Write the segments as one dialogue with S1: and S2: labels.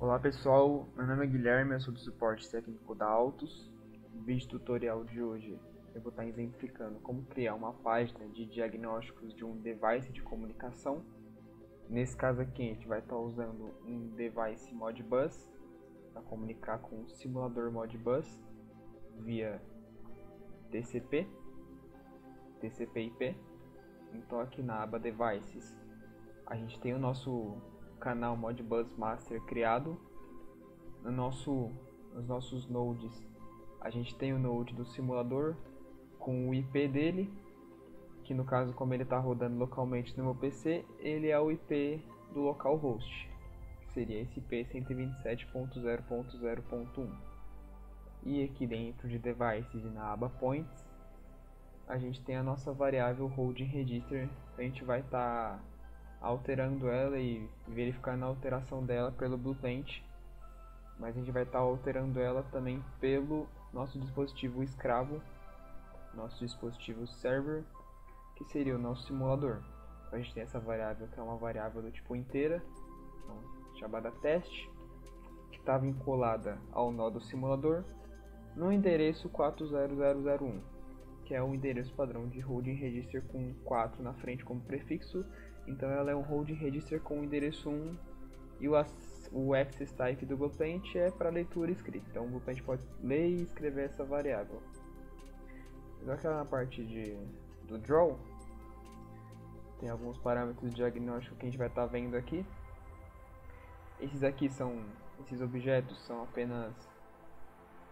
S1: Olá pessoal, meu nome é Guilherme, eu sou do suporte técnico da Autos. No vídeo tutorial de hoje eu vou estar exemplificando como criar uma página de diagnósticos de um device de comunicação. Nesse caso aqui a gente vai estar usando um device Modbus para comunicar com o simulador Modbus via TCP, TCP/IP. Então aqui na aba Devices a gente tem o nosso canal Modbus Master criado. Nos nossos nodes a gente tem o node do simulador com o IP dele, que no caso, como ele está rodando localmente no meu PC, ele é o IP do localhost, que seria esse IP 127.0.0.1. E aqui dentro de Devices e na aba Points a gente tem a nossa variável holding register. A gente vai estar alterando ela e verificando a alteração dela pelo Bluetooth, mas a gente vai estar alterando ela também pelo nosso dispositivo escravo, nosso dispositivo server, que seria o nosso simulador. Então a gente tem essa variável que é uma variável do tipo inteira, então, chamada teste, que está vinculada ao nó do simulador no endereço 40001, que é o endereço padrão de holding register com 4 na frente como prefixo. Então ela é um holding register com o endereço 1 e o access type do Bluetooth é para leitura e escrita. Então o Bluetooth pode ler e escrever essa variável. Então aqui na parte do draw tem alguns parâmetros de diagnóstico que a gente vai estar vendo aqui. Esses objetos são apenas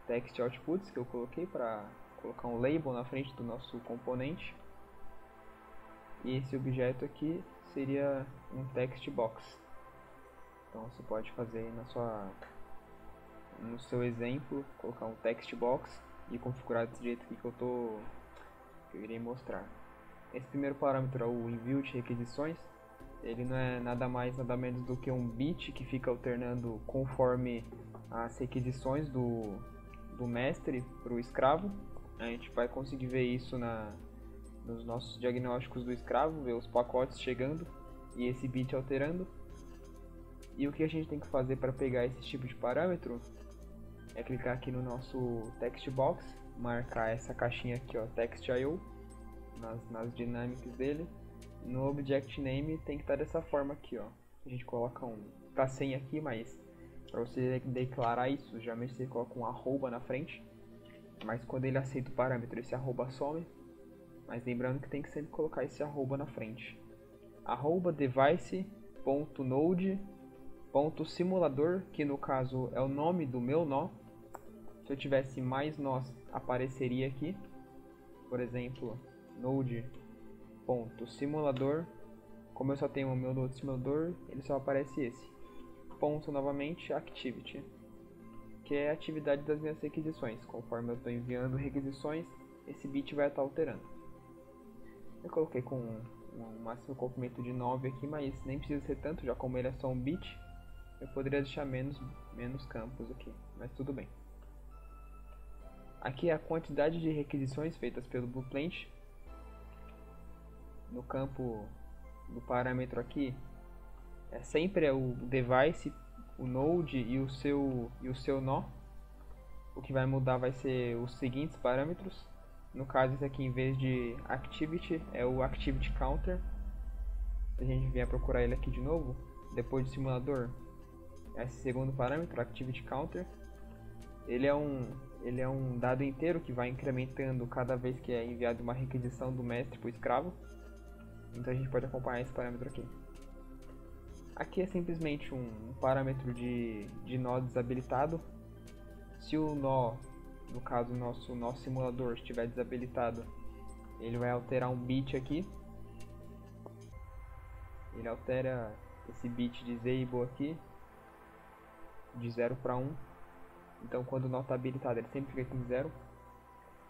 S1: text outputs que eu coloquei para colocar um label na frente do nosso componente. E esse objeto aqui seria um text box. Então você pode fazer no seu exemplo, colocar um text box e configurar desse jeito aqui que eu irei mostrar. Esse primeiro parâmetro é o envio de requisições. Ele não é nada mais nada menos do que um bit que fica alternando conforme as requisições do mestre para o escravo. A gente vai conseguir ver isso nos nossos diagnósticos do escravo, ver os pacotes chegando e esse bit alterando. E o que a gente tem que fazer para pegar esse tipo de parâmetro é clicar aqui no nosso text box, marcar essa caixinha aqui, ó, text.io, nas dynamics dele. No object name tem que estar dessa forma aqui, ó. A gente coloca tá sem aqui, mas para você declarar isso, geralmente você coloca um arroba na frente, mas quando ele aceita o parâmetro, esse arroba some. Mas lembrando que tem que sempre colocar esse arroba na frente. Arroba device.node.simulador, que no caso é o nome do meu nó. Se eu tivesse mais nós, apareceria aqui. Por exemplo, node.simulador. Como eu só tenho o meu node simulador, ele só aparece esse. Ponto novamente, activity, que é a atividade das minhas requisições. Conforme eu estou enviando requisições, esse bit vai estar alterando. Eu coloquei com um máximo comprimento de 9 aqui, mas nem precisa ser tanto, já como ele é só um bit, eu poderia deixar menos campos aqui, mas tudo bem. Aqui é a quantidade de requisições feitas pelo Bluetooth. No campo do parâmetro aqui, sempre o device, o node e o seu nó. O que vai mudar vai ser os seguintes parâmetros. No caso, esse aqui, em vez de activity, é o activity counter. Se a gente vier procurar ele aqui de novo, depois do simulador, esse segundo parâmetro, activity counter, ele é um dado inteiro que vai incrementando cada vez que é enviada uma requisição do mestre para o escravo. Então a gente pode acompanhar esse parâmetro aqui. Aqui é simplesmente um parâmetro de nó desabilitado. Se o nó, no caso nosso simulador, estiver desabilitado, ele vai alterar um bit aqui. Ele altera esse bit disable aqui de 0 para 1. Então quando o nó está habilitado, ele sempre fica em 0.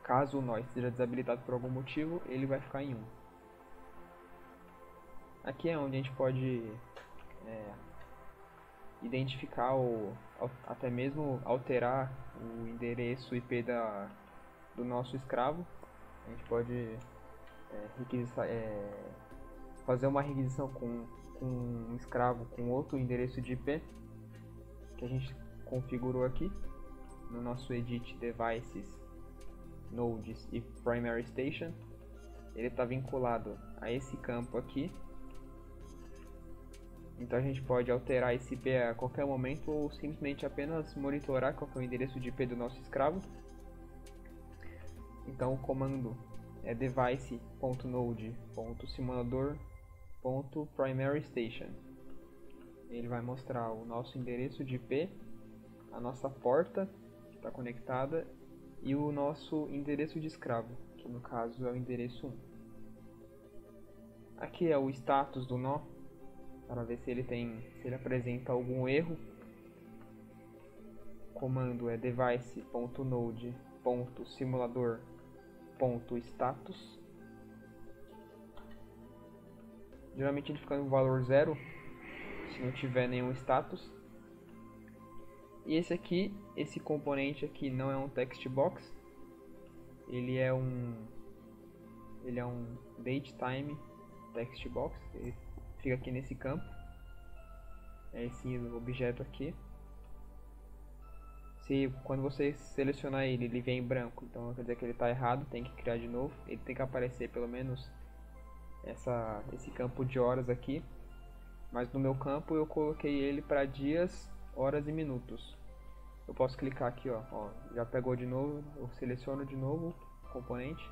S1: Caso o nó esteja desabilitado por algum motivo, ele vai ficar em 1. Aqui é onde a gente pode identificar ou até mesmo alterar o endereço IP do nosso escravo. A gente pode fazer uma requisição com um escravo com outro endereço de IP. que a gente configurou aqui no nosso Edit Devices, Nodes e Primary Station. Ele está vinculado a esse campo aqui. Então a gente pode alterar esse IP a qualquer momento ou simplesmente apenas monitorar qual é o endereço de IP do nosso escravo. Então o comando é device.node.simulador.primarystation. Ele vai mostrar o nosso endereço de IP, a nossa porta que está conectada e o nosso endereço de escravo, que no caso é o endereço 1. Aqui é o status do nó, para ver se ele apresenta algum erro. O comando é device.node.simulador.status. Geralmente ele fica no valor 0, se não tiver nenhum status. E esse componente aqui não é um text box, ele é um datetime text box. Ele fica aqui nesse campo, é esse objeto aqui. Se quando você selecionar ele vem em branco, então quer dizer que ele está errado, tem que criar de novo. Ele tem que aparecer pelo menos esse campo de horas aqui, mas no meu campo eu coloquei ele para dias, horas e minutos. Eu posso clicar aqui, ó, já pegou de novo, eu seleciono de novo o componente.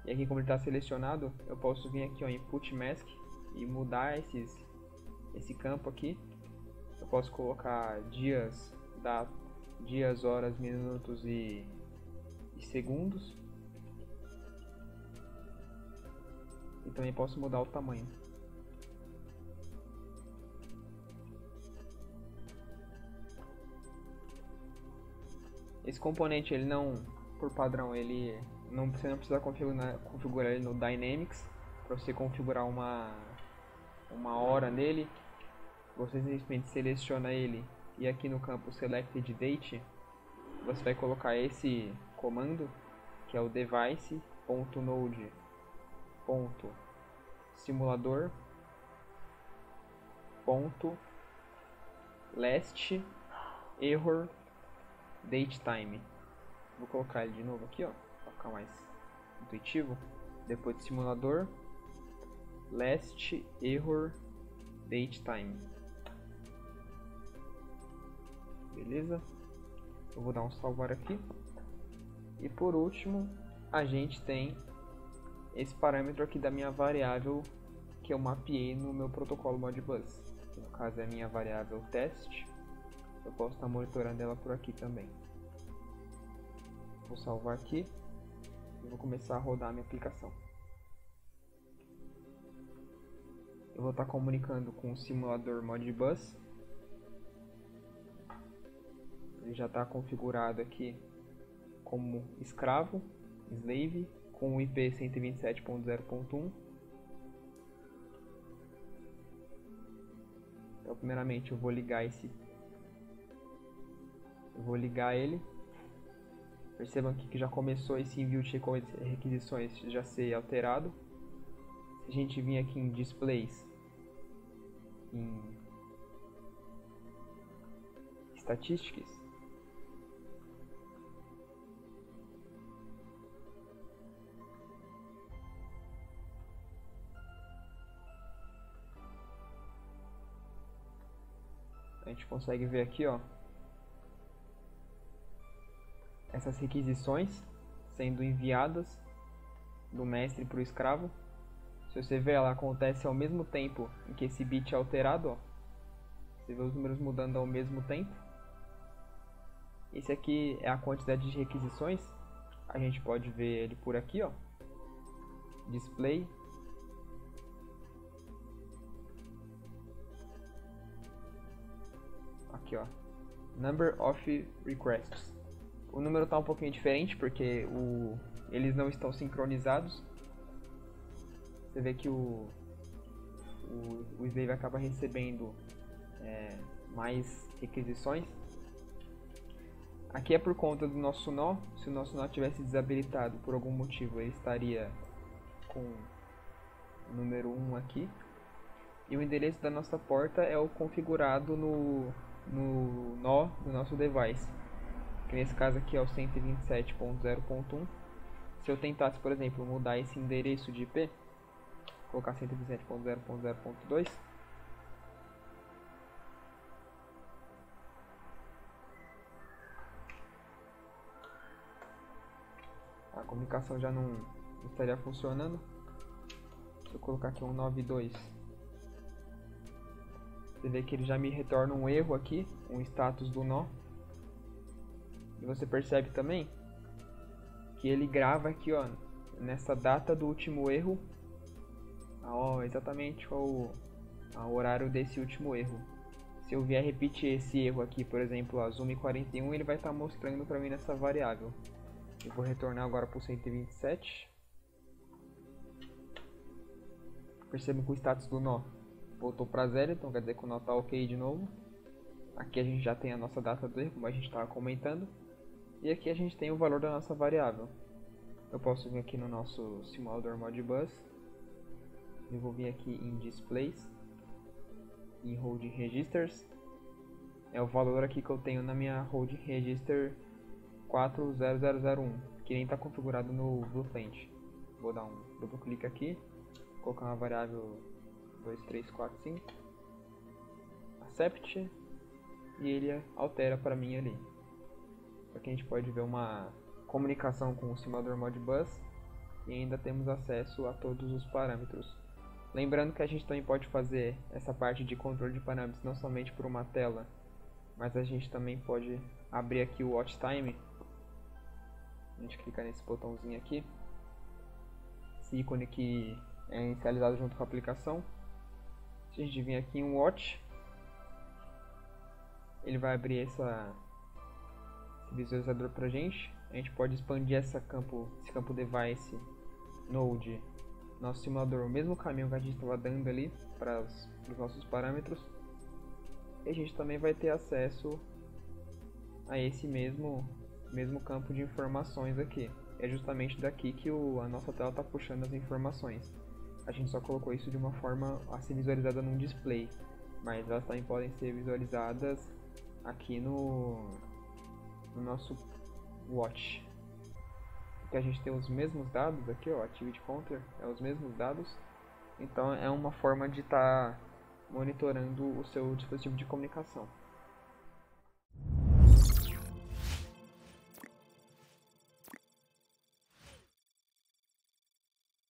S1: E aqui, como ele está selecionado, eu posso vir aqui, ó, em Put Mask e mudar esse campo aqui. Eu posso colocar dias, horas, minutos e segundos. E também posso mudar o tamanho. Esse componente, ele não, por padrão, você não precisa configurar ele no Dynamics. Para você configurar uma hora nele, você simplesmente seleciona ele e aqui no campo Selected Date você vai colocar esse comando, que é o device.node.simulador.last error datetime. Vou colocar ele de novo aqui, ó, para ficar mais intuitivo. Depois de simulador, last error datetime. Beleza? Eu vou dar um salvar aqui. E por último, a gente tem esse parâmetro aqui da minha variável que eu mapeei no meu protocolo Modbus. Que no caso é a minha variável test. Eu posso estar monitorando ela por aqui também. Vou salvar aqui e vou começar a rodar a minha aplicação. Eu vou estar comunicando com o simulador Modbus. Ele já está configurado aqui como escravo, slave, com o IP 127.0.1. Então, primeiramente eu vou ligar ele. Percebam aqui que já começou esse envio de requisições já ser alterado. Se a gente vir aqui em displays, em statistics, a gente consegue ver aqui, ó, essas requisições sendo enviadas do mestre para o escravo. Se você ver, ela acontece ao mesmo tempo em que esse bit é alterado, ó. Você vê os números mudando ao mesmo tempo. Esse aqui é a quantidade de requisições. A gente pode ver ele por aqui, ó. Display. Aqui, ó. Number of requests. O número está um pouquinho diferente porque eles não estão sincronizados. Você vê que o slave acaba recebendo mais requisições. Aqui é por conta do nosso nó. Se o nosso nó tivesse desabilitado por algum motivo, ele estaria com o número 1 aqui. E o endereço da nossa porta é o configurado no no nó do nosso device, que nesse caso aqui é o 127.0.1. Se eu tentasse, por exemplo, mudar esse endereço de IP, colocar 127.0.0.2, a comunicação já não estaria funcionando. Se eu colocar aqui um 92, você vê que ele já me retorna um erro aqui, um status do nó. E você percebe também que ele grava aqui, ó, nessa data do último erro, ó, exatamente o horário desse último erro. Se eu vier repetir esse erro aqui, por exemplo, a zoom 41, ele vai estar mostrando para mim nessa variável. Eu vou retornar agora para o 127. Percebam que o status do nó voltou para 0, então quer dizer que o nó está ok de novo. Aqui a gente já tem a nossa data do erro, como a gente estava comentando. E aqui a gente tem o valor da nossa variável. Eu posso vir aqui no nosso simulador Modbus. Eu vou vir aqui em Displays, em Hold Registers. É o valor aqui que eu tenho na minha Hold Register 40001, que nem está configurado no Blueprint. Vou dar um duplo clique aqui, colocar uma variável 2345, accept, e ele altera para mim ali. Aqui a gente pode ver uma comunicação com o simulador Modbus e ainda temos acesso a todos os parâmetros. Lembrando que a gente também pode fazer essa parte de controle de parâmetros não somente por uma tela, mas a gente também pode abrir aqui o Watch Time. A gente clica nesse botãozinho aqui, esse ícone que é inicializado junto com a aplicação. Se a gente vir aqui em Watch, ele vai abrir esse visualizador pra gente. A gente pode expandir esse campo device node, nosso simulador, o mesmo caminho que a gente estava dando ali para os nossos parâmetros. E a gente também vai ter acesso a esse mesmo campo de informações aqui. É justamente daqui que a nossa tela está puxando as informações. A gente só colocou isso de uma forma a ser visualizada num display, mas elas também podem ser visualizadas aqui no nosso watch. Aqui a gente tem os mesmos dados aqui, ó, Activity Counter é os mesmos dados. Então é uma forma de estar monitorando o seu dispositivo de comunicação.